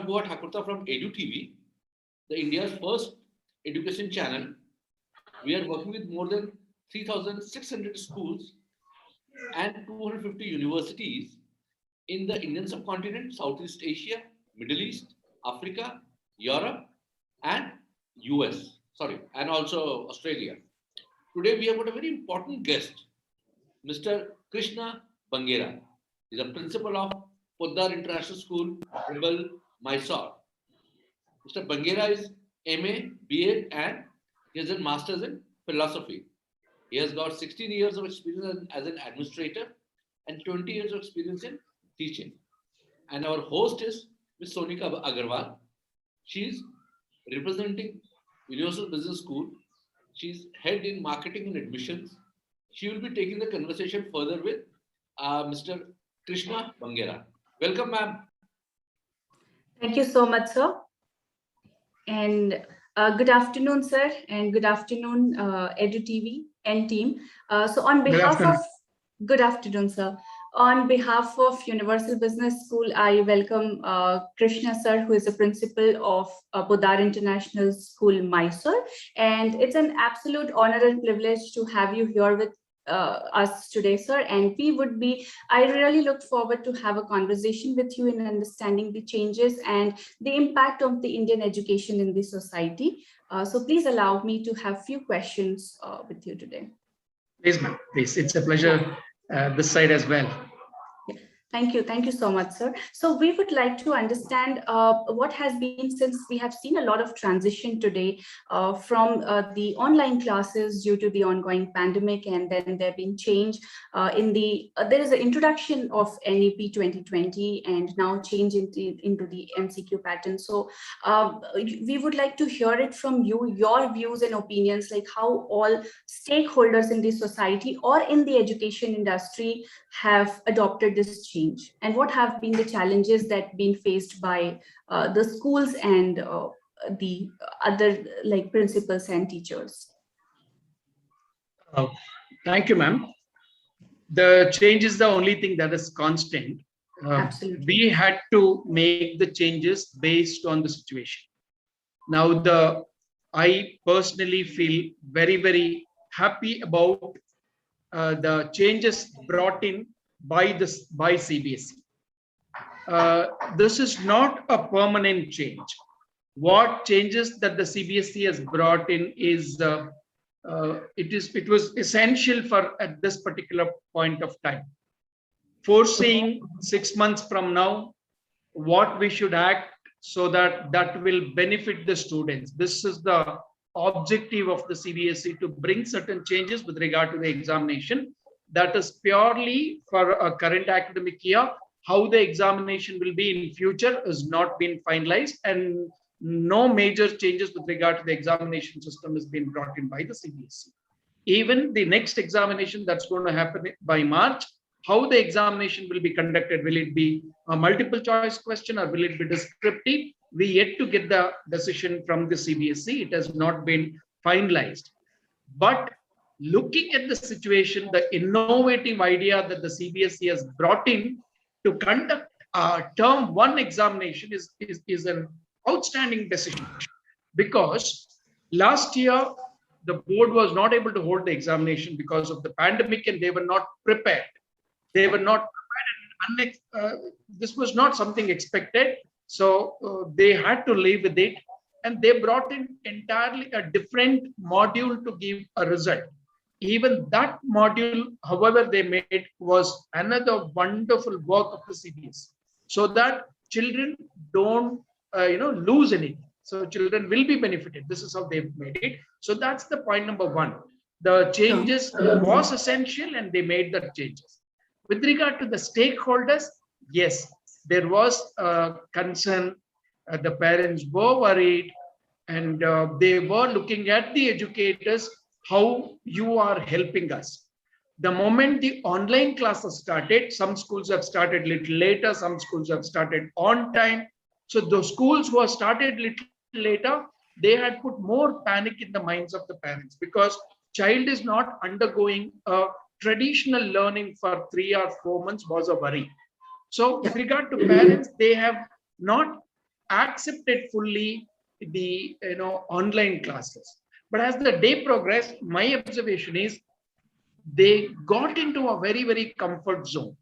Bua Thakurta from Edu TV, the India's first education channel. We are working with more than 3,600 schools and 250 universities in the Indian subcontinent, Southeast Asia, Middle East, Africa, Europe, and US. Sorry, and also Australia. Today we have got a very important guest, Mr. Krishna Bagnera. He's a principal of Poddar International School, Tribal, Mysore. Mr. Bagnera is MA, BA, and he has a master's in philosophy. He has got 16 years of experience as an administrator and 20 years of experience in teaching. And our host is Ms. Sonica Agarwal. She is representing Universal Business School. She's head in marketing and admissions. She will be taking the conversation further with Mr. Krishna Bagnera. Welcome, ma'am. Thank you so much, sir. And good afternoon, sir, and good afternoon, Edu TV and team. So on behalf of, good afternoon, sir. On behalf of Universal Business School, I welcome Krishna, sir, who is the principal of Poddar International School, Mysore. And it's an absolute honor and privilege to have you here with us today, sir. And I really look forward to have a conversation with you in understanding the changes and the impact of the Indian education in the society. So please allow me to have few questions with you today. Please, ma'am, please. It's a pleasure this side as well. Thank you. Thank you so much, sir. So we would like to understand what has been, since we have seen a lot of transition today from the online classes due to the ongoing pandemic, and then there have been change there is an introduction of NEP 2020 and now change into the MCQ pattern. So we would like to hear it from you, your views and opinions, like how all stakeholders in the society or in the education industry have adopted this change, and what have been the challenges that been faced by the schools and the other like principals and teachers. Thank you, ma'am. The change is the only thing that is constant. Absolutely. We had to make the changes based on the situation. Now, I personally feel very, very happy about the changes brought in by CBSE. This is not a permanent change. What changes that the CBSE has brought in is it was essential for at this particular point of time, foreseeing 6 months from now what we should act so that will benefit the students. This is the objective of the CBSE, to bring certain changes with regard to the examination. That is purely for a current academic year. How the examination will be in future has not been finalized, and no major changes with regard to the examination system has been brought in by the CBSE. Even the next examination that's going to happen by March, how the examination will be conducted, will it be a multiple choice question or will it be descriptive? We yet to get the decision from the CBSE. It has not been finalized. But looking at the situation, the innovative idea that the CBSE has brought in to conduct term one examination is an outstanding decision, because last year the board was not able to hold the examination because of the pandemic, and they were not prepared. They were not prepared. This was not something expected. So they had to live with it, and they brought in entirely a different module to give a result. Even that module, however they made, was another wonderful work of the CBSE, so that children don't lose anything. So children will be benefited. This is how they've made it. So that's the point number one. The changes was essential, and they made the changes. With regard to the stakeholders, yes, there was a concern. The parents were worried, and they were looking at the educators, how you are helping us. The moment the online classes started, some schools have started a little later, some schools have started on time. So the schools who have started a little later, they had put more panic in the minds of the parents, because child is not undergoing a traditional learning for 3 or 4 months was a worry. So with regard to parents, they have not accepted fully the online classes. But as the day progressed, my observation is they got into a very, very comfort zone.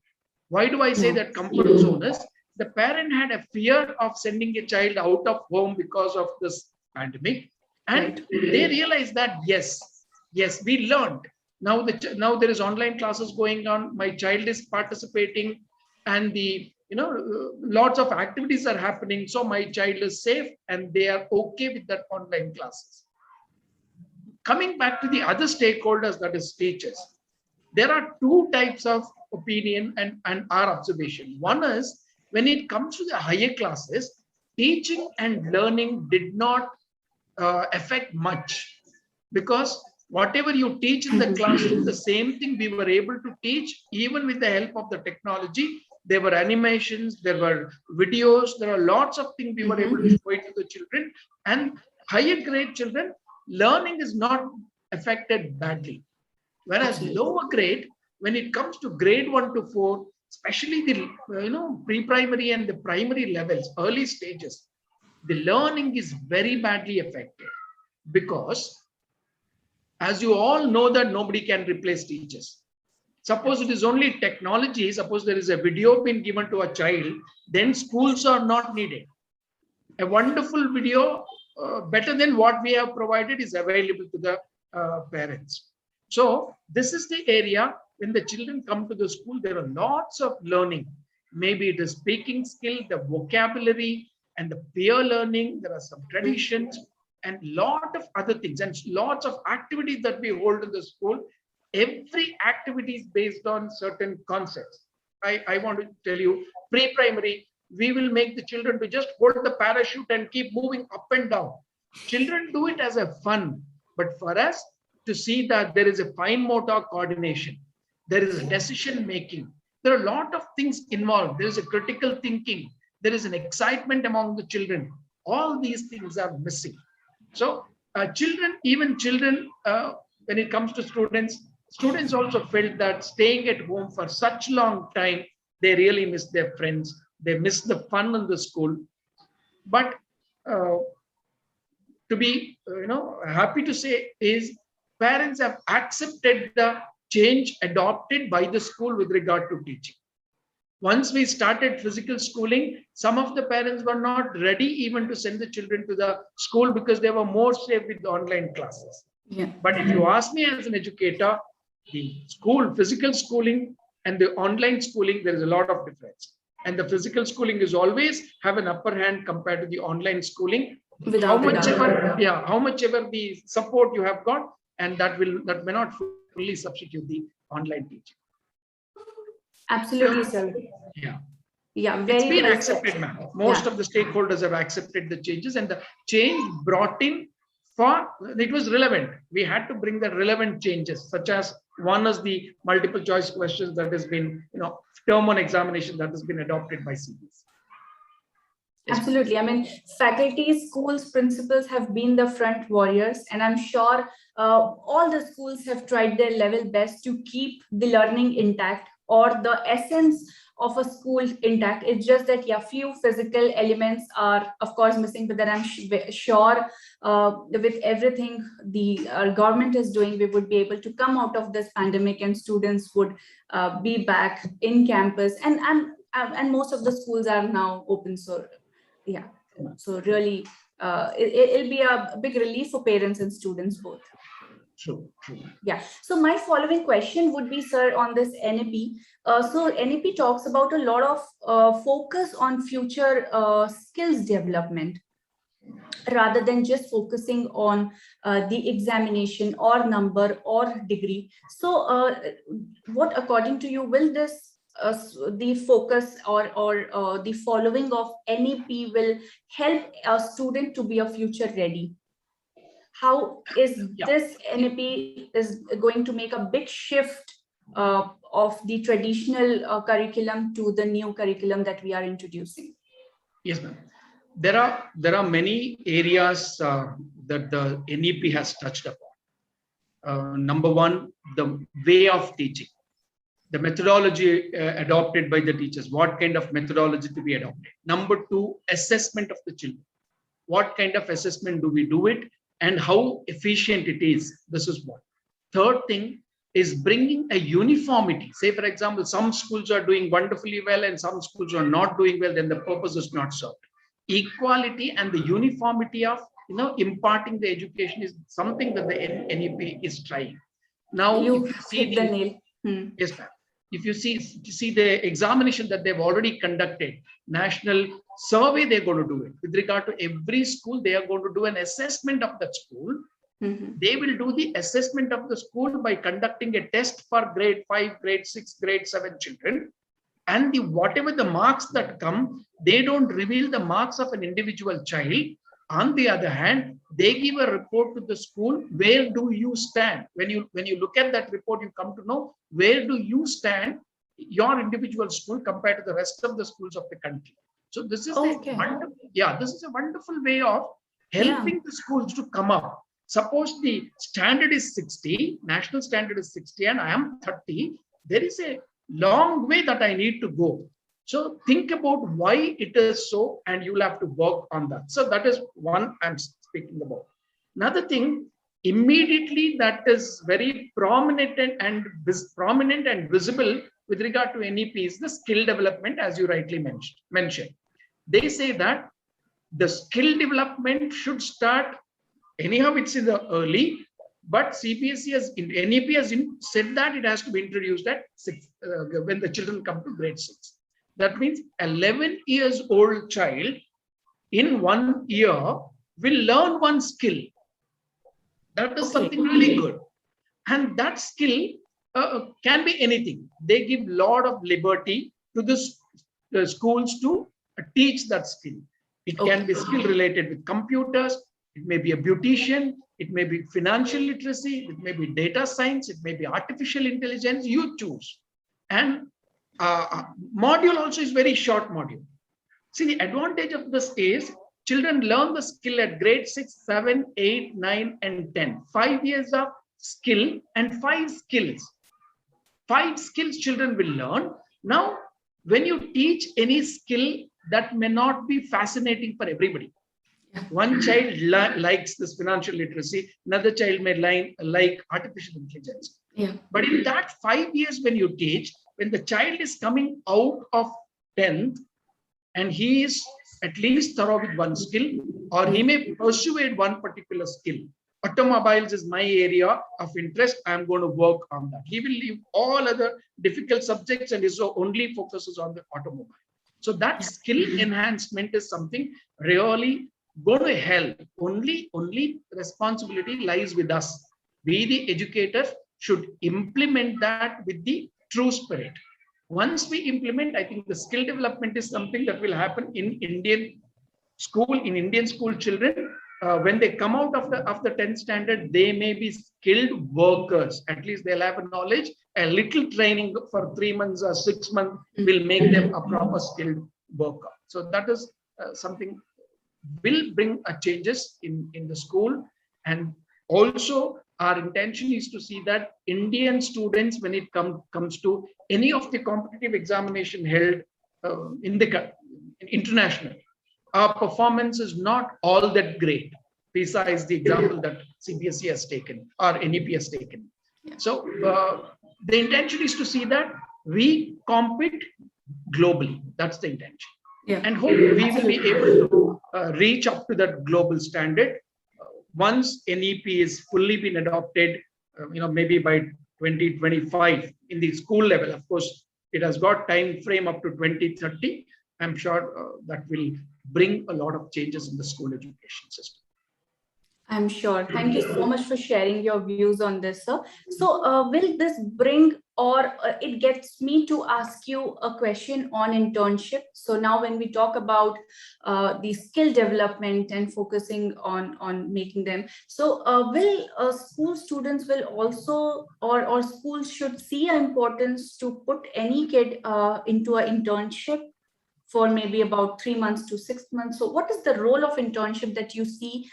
Why do I say that comfort zone is? The parent had a fear of sending a child out of home because of this pandemic, and they realized that yes, we learned. Now there is online classes going on. My child is participating, and the lots of activities are happening. So my child is safe, and they are okay with that online classes. Coming back to the other stakeholders, that is teachers, there are two types of opinion and our observation. One is when it comes to the higher classes, teaching and learning did not affect much, because whatever you teach in the classroom, the same thing we were able to teach even with the help of the technology. There were animations, there were videos, there are lots of things we were able to show it to the children. And higher grade children, learning is not affected badly. Whereas lower grade, when it comes to grade 1 to 4, especially the pre-primary and the primary levels, early stages, the learning is very badly affected, because as you all know that nobody can replace teachers. Suppose it is only technology, suppose there is a video being given to a child, then schools are not needed. A wonderful video, better than what we have provided, is available to the parents. So this is the area when the children come to the school, there are lots of learning. Maybe it is speaking skill, the vocabulary, and the peer learning. There are some traditions and lot of other things, and lots of activities that we hold in the school. Every activity is based on certain concepts. I want to tell you, pre-primary, we will make the children to just hold the parachute and keep moving up and down. Children do it as a fun, but for us to see that there is a fine motor coordination, there is a decision making, there are a lot of things involved, there is a critical thinking, there is an excitement among the children. All these things are missing. So even children, when it comes to students also felt that staying at home for such long time, they really miss their friends, they miss the fun in the school. But to be happy to say is, parents have accepted the change adopted by the school with regard to teaching. Once we started physical schooling, some of the parents were not ready even to send the children to the school because they were more safe with the online classes. But if you ask me as an educator, the physical schooling and the online schooling, there is a lot of difference. And the physical schooling is always have an upper hand compared to the online schooling. How much ever the support you have got, and that may not fully substitute the online teaching. Absolutely, sir. It's been accepted, ma'am. Most of the stakeholders have accepted the changes, and the change brought in it was relevant. We had to bring the relevant changes, such as one is the multiple choice questions that has been, term one examination that has been adopted by CBS. Absolutely. I mean, faculty, schools, principals have been the front warriors, and I'm sure all the schools have tried their level best to keep the learning intact, or the essence of a school intact. It's just that, few physical elements are, of course, missing, but then I'm sure with everything the government is doing, we would be able to come out of this pandemic, and students would be back in campus, and most of the schools are now open. So so really it'll be a big relief for parents and students both. True. So my following question would be, sir, on this NAP. So NAP talks about a lot of focus on future skills development, rather than just focusing on the examination or number or degree. So what, according to you, will this the focus or the following of NAP will help a student to be a future ready? How is this NAP is going to make a big shift of the traditional curriculum to the new curriculum that we are introducing? Yes, ma'am. There are many areas that the NAP has touched upon. Number one, the way of teaching. the methodology adopted by the teachers, what kind of methodology to be adopted. Number two, assessment of the children. What kind of assessment do we do it and how efficient it is? This is one. Third thing is bringing a uniformity. Say, for example, some schools are doing wonderfully well and some schools are not doing well, then the purpose is not served. Equality and the uniformity of imparting the education is something that the NEP is trying. Now, You if you see hit the nail. yes, ma'am. If you see the examination that they've already conducted, national survey, they're going to do it. With regard to every school, they are going to do an assessment of that school. They will do the assessment of the school by conducting a test for grade 5, grade 6, grade 7 children. And whatever the marks that come, they don't reveal the marks of an individual child. On the other hand, they give a report to the school. Where do you stand? When you look at that report, you come to know where do you stand, your individual school compared to the rest of the schools of the country. So this is this is a wonderful way of helping the schools to come up. Suppose the standard is 60, national standard is 60, and I am 30. There is a long way that I need to go. So think about why it is so, and you'll have to work on that. So that is one I'm speaking about. Another thing, immediately that is very prominent and visible with regard to NEP is the skill development, as you rightly mentioned. They say that the skill development should start, anyhow it's in the early, but CBSE NEP has said that it has to be introduced at 6, when the children come to grade 6. That means 11 years old child in 1 year will learn one skill. That is something really good. And that skill can be anything. They give a lot of liberty to the schools to teach that skill. It can be skill related with computers. It may be a beautician. It may be financial literacy. It may be data science. It may be artificial intelligence. You choose. And module also is very short module. See, the advantage of this is children learn the skill at grade 6, 7, 8, 9, and 10. 5 years of skill and 5 skills. 5 skills children will learn. Now, when you teach any skill, that may not be fascinating for everybody. One child likes this financial literacy, another child may like artificial intelligence. But in that 5 years when you teach, when the child is coming out of 10th and he is at least thorough with one skill, or he may pursue one particular skill. Automobiles is my area of interest. I'm going to work on that. He will leave all other difficult subjects and his only focuses on the automobile. So that skill enhancement is something really going to help. Only responsibility lies with us. We, the educators, should implement that with the true spirit. Once we implement, I think the skill development is something that will happen in Indian school children. When they come out of the 10th standard, they may be skilled workers. At least they'll have a knowledge. A little training for 3 months or 6 months will make them a proper skilled worker. So that is something will bring changes in the school. And also our intention is to see that Indian students, when it comes to any of the competitive examination held international, our performance is not all that great, besides the example that CBSE has taken or NEP has taken. So the intention is to see that we compete globally. That's the intention. And hope we will be able to reach up to that global standard. Once NEP is fully been adopted, maybe by 2025 in the school level. Of course, it has got time frame up to 2030. I'm sure that will bring a lot of changes in the school education system. I'm sure. Thank you so much for sharing your views on this, sir. So will this bring, or it gets me to ask you a question on internship. So now when we talk about the skill development and focusing on making them, so will school students will also, or schools should see an importance to put any kid into an internship? for maybe about 3 months to 6 months. So what is the role of internship that you see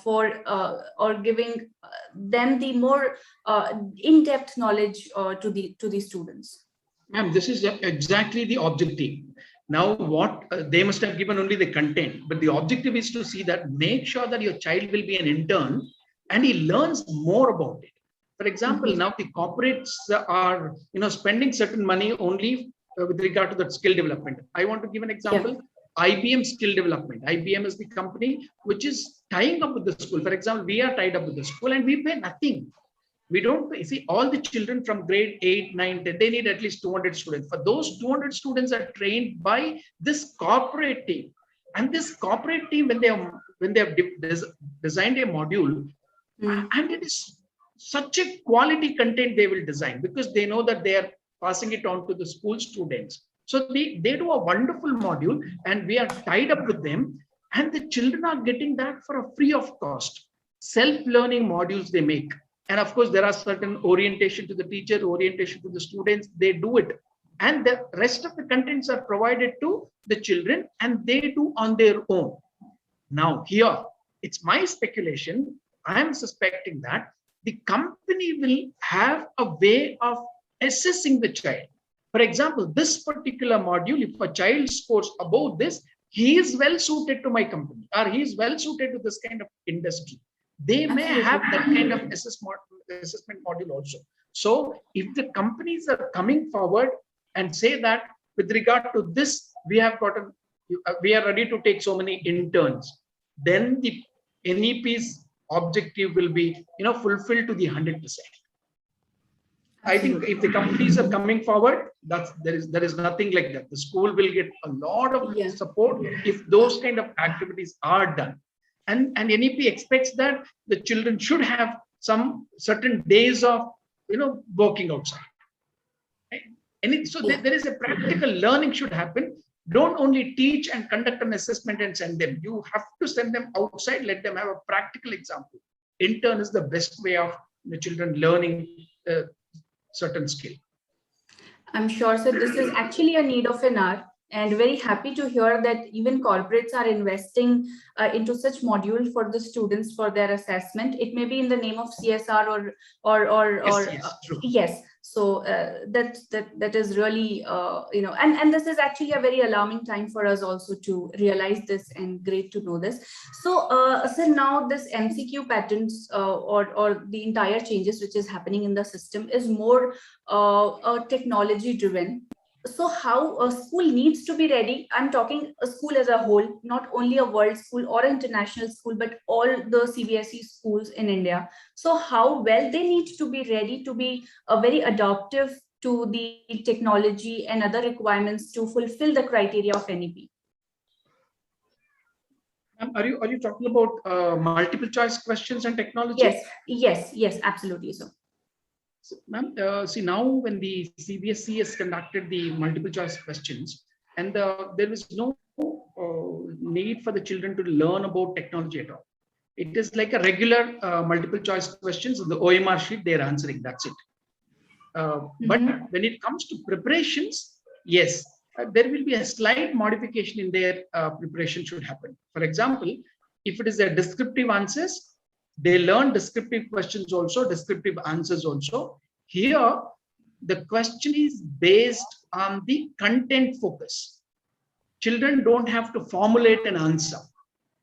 for or giving them the more in-depth knowledge to the students? Ma'am, this is exactly the objective. Now, what they must have given only the content, but the objective is to see that make sure that your child will be an intern and he learns more about it. For example, now the corporates are spending certain money only with regard to that skill development. I want to give an example. IBM skill development. IBM is the company which is tying up with the school. For example, we are tied up with the school and we pay nothing. We don't pay. See, all the children from grade 8, 9, 10, they need at least 200 students. For those 200 students are trained by this corporate team. And this corporate team, when they have designed a module, and it is such a quality content they will design, because they know that they are passing it on to the school students. So they do a wonderful module and we are tied up with them, and the children are getting that for a free of cost. Self-learning modules they make. And of course, there are certain orientation to the teacher, orientation to the students, they do it. And the rest of the contents are provided to the children and they do on their own. Now here, it's my speculation. I am suspecting that the company will have a way of assessing the child. For example, this particular module, if a child scores above this, he is well suited to my company, or he is well suited to this kind of industry. They may have that kind of assessment module also. So if the companies are coming forward and say that with regard to this, we are ready to take so many interns, then the NEP's objective will be fulfilled to the 100%. I think if the companies are coming forward, there is nothing like that. The school will get a lot of support if those kind of activities are done. And NEP expects that the children should have some certain days of working outside. And there is a practical learning should happen. Don't only teach and conduct an assessment and send them. You have to send them outside, let them have a practical example. Intern is the best way of the children learning certain skill. I'm sure, so this is actually a need of an hour, and very happy to hear that even corporates are investing into such module for the students for their assessment. It may be in the name of CSR or yes. So that is really and this is actually a very alarming time for us also to realize this, and great to know this. So so now this MCQ patterns or the entire changes which is happening in the system is more technology driven. So how a school needs to be ready, I'm talking a school as a whole, not only a world school or international school, but all the CBSE schools in India. So how well they need to be ready to be very adaptive to the technology and other requirements to fulfill the criteria of NEP. Are you talking about multiple choice questions and technology? Yes, absolutely so. So, ma'am, see, now when the CBSE has conducted the multiple choice questions, and there is no need for the children to learn about technology at all. It is like a regular multiple choice questions in the OMR sheet, they're answering, that's it. But when it comes to preparations, yes, there will be a slight modification in their preparation should happen. For example, if it is a descriptive answers, they learn descriptive questions also, descriptive answers also. Here, the question is based on the content focus. Children don't have to formulate an answer.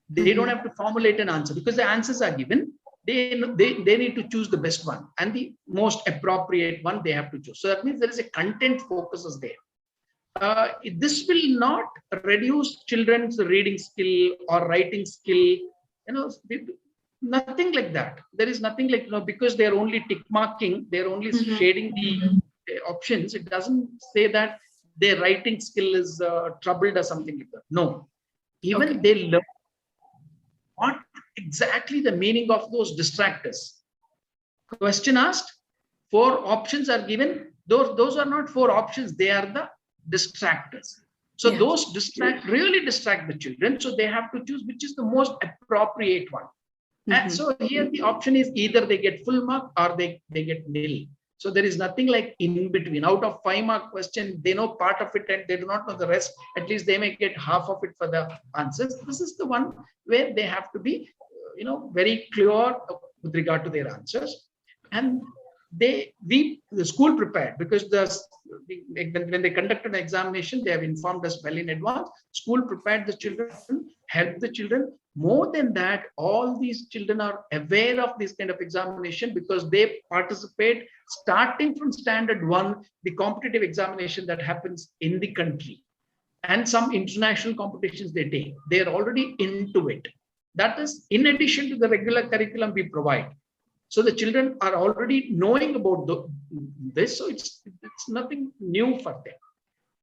They don't have to formulate an answer because the answers are given. They need to choose the best one and the most appropriate one they have to choose. So that means there is a content focus is there. This will not reduce children's reading skill or writing skill. Nothing like that. There is nothing like, because they're only tick marking, they're only shading the options. It doesn't say that their writing skill is troubled or something like that. No. Even they learn what exactly the meaning of those distractors. Question asked, 4 options are given. Those are not 4 options. They are the distractors. So those really distract the children. So they have to choose which is the most appropriate one. And so here the option is either they get full mark or they get nil. So there is nothing like in between. Out of 5-mark question, they know part of it and they do not know the rest. At least they may get half of it for the answers. This is the one where they have to be, very clear with regard to their answers. And the school prepared, because when they conducted an examination, they have informed us well in advance. School prepared the children, helped the children. More than that, all these children are aware of this kind of examination because they participate starting from standard 1, the competitive examination that happens in the country, and some international competitions they take. They are already into it. That is in addition to the regular curriculum we provide. So the children are already knowing about this. So it's nothing new for them.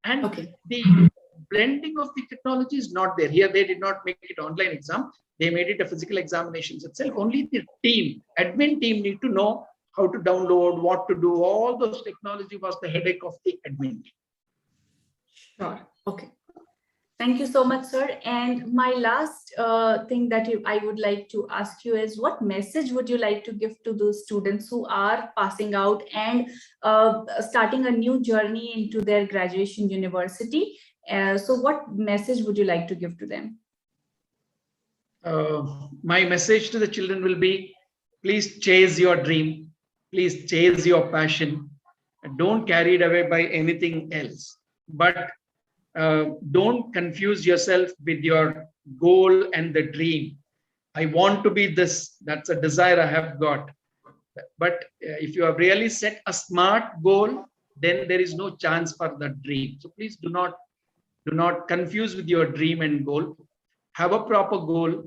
And the blending of the technology is not there. Here they did not make it online exam. They made it a physical examinations itself. Only the admin team need to know how to download, what to do. All those technology was the headache of the admin team. Sure. Okay. Thank you so much, sir. And my last thing that I would like to ask you is, what message would you like to give to those students who are passing out and starting a new journey into their graduation university? So what message would you like to give to them? My message to the children will be, please chase your dream. Please chase your passion. Don't carry it away by anything else. But don't confuse yourself with your goal and the dream. I want to be this. That's a desire I have got. But if you have really set a smart goal, then there is no chance for the dream. So please do not confuse with your dream and goal. Have a proper goal.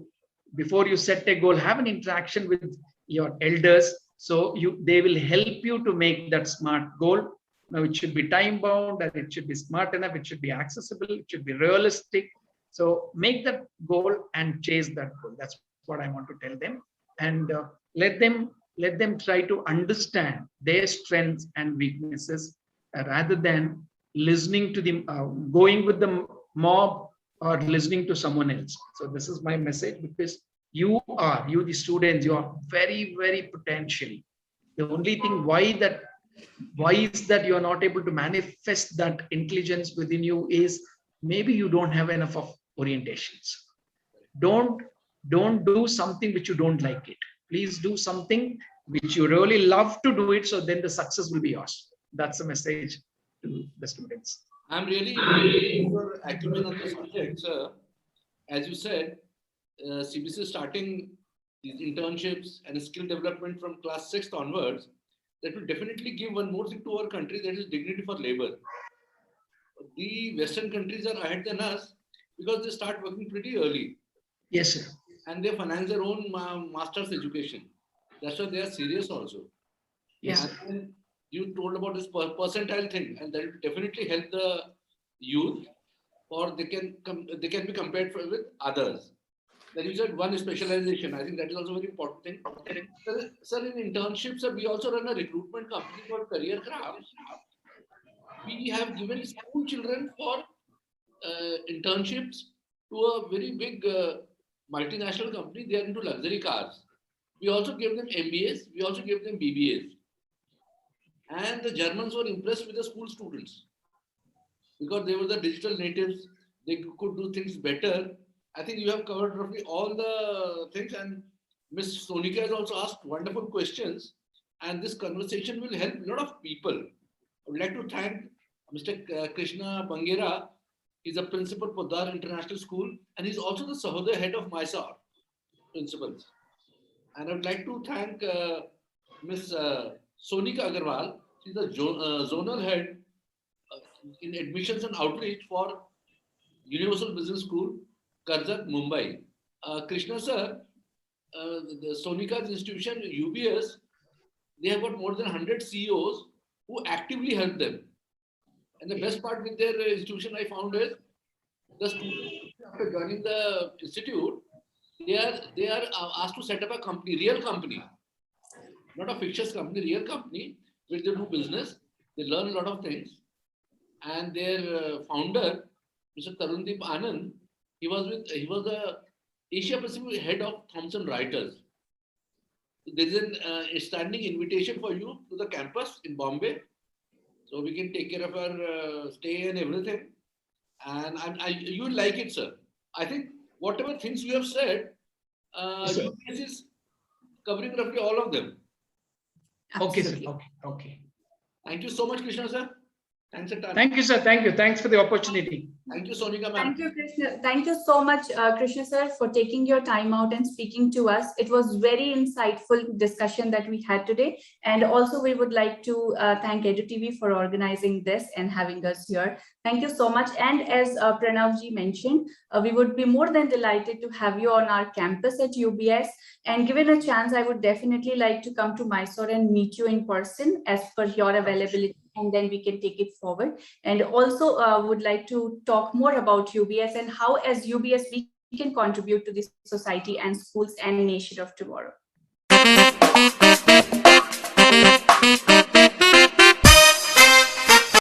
Before you set a goal, have an interaction with your elders. So they will help you to make that smart goal. Now, it should be time bound and it should be smart enough. It should be accessible. It should be realistic. So make that goal and chase that goal. That's what I want to tell them. And let them try to understand their strengths and weaknesses rather than listening to them, going with the mob or listening to someone else. So this is my message, because you the students, you are very, very potential. The only thing why is that you are not able to manifest that intelligence within you is maybe you don't have enough of orientations. Don't do something which you don't like it. Please do something which you really love to do it, so then the success will be yours. That's the message to the students. I'm really your acumen on the subject, sir. As you said, CBC is starting these internships and skill development from class 6th onwards. That will definitely give one more thing to our country, that is dignity for labor. The Western countries are ahead than us because they start working pretty early. Yes, sir. And they finance their own master's education. That's why they are serious also. Yes. And you told about this percentile thing, and that will definitely help the youth, or they can be compared with others. Then you said one specialization. I think that is also a very important thing. Sir, in internships, we also run a recruitment company called Career Craft. We have given school children for internships to a very big multinational company. They are into luxury cars. We also gave them MBAs. We also gave them BBAs. And the Germans were impressed with the school students because they were the digital natives. They could do things better. I think you have covered roughly all the things, and Ms. Sonica has also asked wonderful questions, and this conversation will help a lot of people. I would like to thank Mr. Krishna Bagnera. He's a principal Podar International School, and he's also the Sahoday head of MySAR principals. And I would like to thank Ms. Sonica Agarwal. She's the zonal head in admissions and outreach for Universal Business School, Karjat, Mumbai. Krishna sir, the Sonica's institution, UBS, they have got more than 100 CEOs who actively help them. And the best part with their institution I found is, the students, after joining the institute, they are asked to set up a company, real company, not a fictitious company, real company, where they do business. They learn a lot of things. And their founder, Mr. Tarundeep Anand, he was the Asia Pacific head of Thomson Reuters. there is a standing invitation for you to the campus in Bombay. So we can take care of our stay and everything. And you will like it, sir. I think whatever things you have said, Yes, sir. UPS is covering roughly all of them. Okay, sir. Absolutely. Okay. Thank you so much, Krishna, sir. Thanks a ton. Thank you, sir. Thank you. Thanks for the opportunity. Thank you, Sonica, ma'am. Thank you, Krishna. Thank you so much, Krishna sir, for taking your time out and speaking to us. It was very insightful discussion that we had today. And also we would like to thank EduTV for organizing this and having us here. Thank you so much. And as Pranavji mentioned, we would be more than delighted to have you on our campus at UBS. And given a chance, I would definitely like to come to Mysore and meet you in person as per your availability, and then we can take it forward. And also would like to talk more about UBS and how as UBS we can contribute to the society and schools and nation of tomorrow.